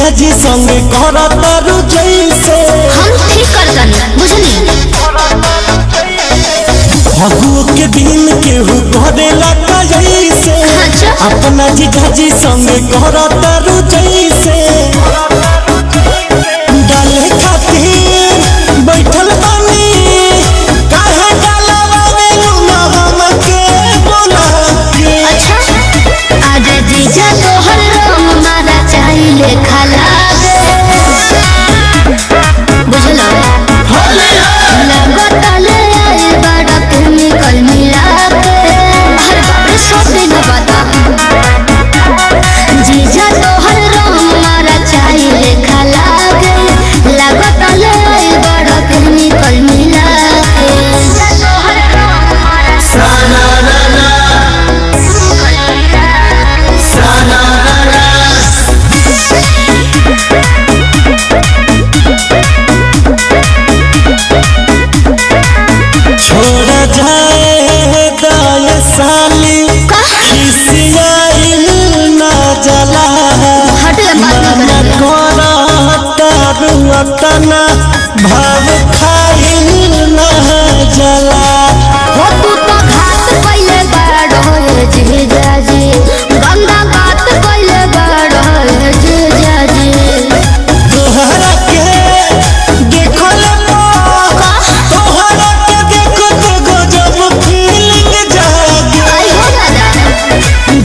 जीजाजी संगे करतारू जैसे हम ठीक करतनी बुझनी। फगुओ के दिन केहू करेला का जैसे अपना जीजाजी संगे करतारू जैसे डाले खातिर बैठल बानी काहे डालवावे ना हमके बोला के। अच्छा आज जीजा तोहर रंग मारा चाहिए खाला बुझलो लगतले आए बड़ा केमिकल मिला के हर बार सोते न बता जीजा तोहर रंग मारा चाहिए खाला लगतले आए बड़ा केमिकल मिला के तोहर रंग मारा साना छोड़ा जाए दाए साली खिसियाइल ना जला मन कोरा तारू अतना भाव खाइल ना जला। हो तू तो घात कइले बाड़ो जीजाजी गंदा बात कइले बाड़ो जीजाजी तोहरा के देखल तोहरा के देखो तो गजब फीलिंग जागे। आई हो दादा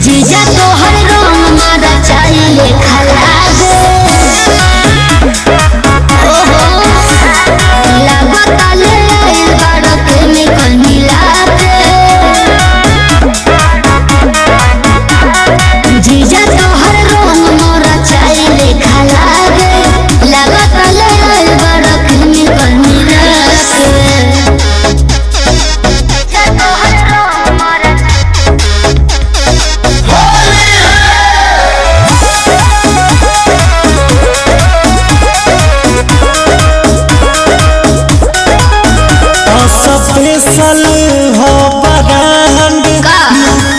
जीजा तोहर रंग मारा चाहिए खाला ओहो लगतले आइल बड़ा केमिकल मिला के जीजा तोहर रंग मारा चाहिए खाला लगतले आइल बड़ा केमिकल मिला के जीजा तोहर रंग मारा स्पेशल हो बरांड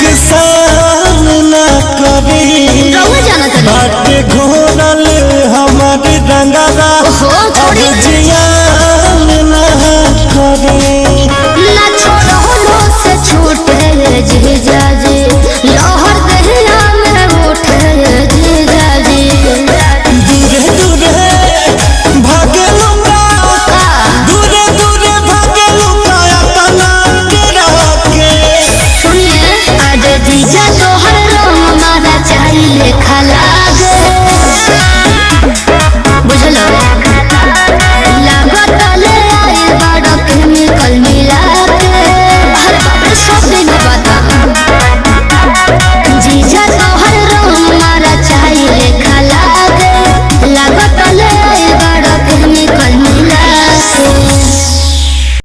नुकसान न करी रहुआ जाना था बाटे घोरल हमारी रंगरा ओहो, छोड़ी। अब जिया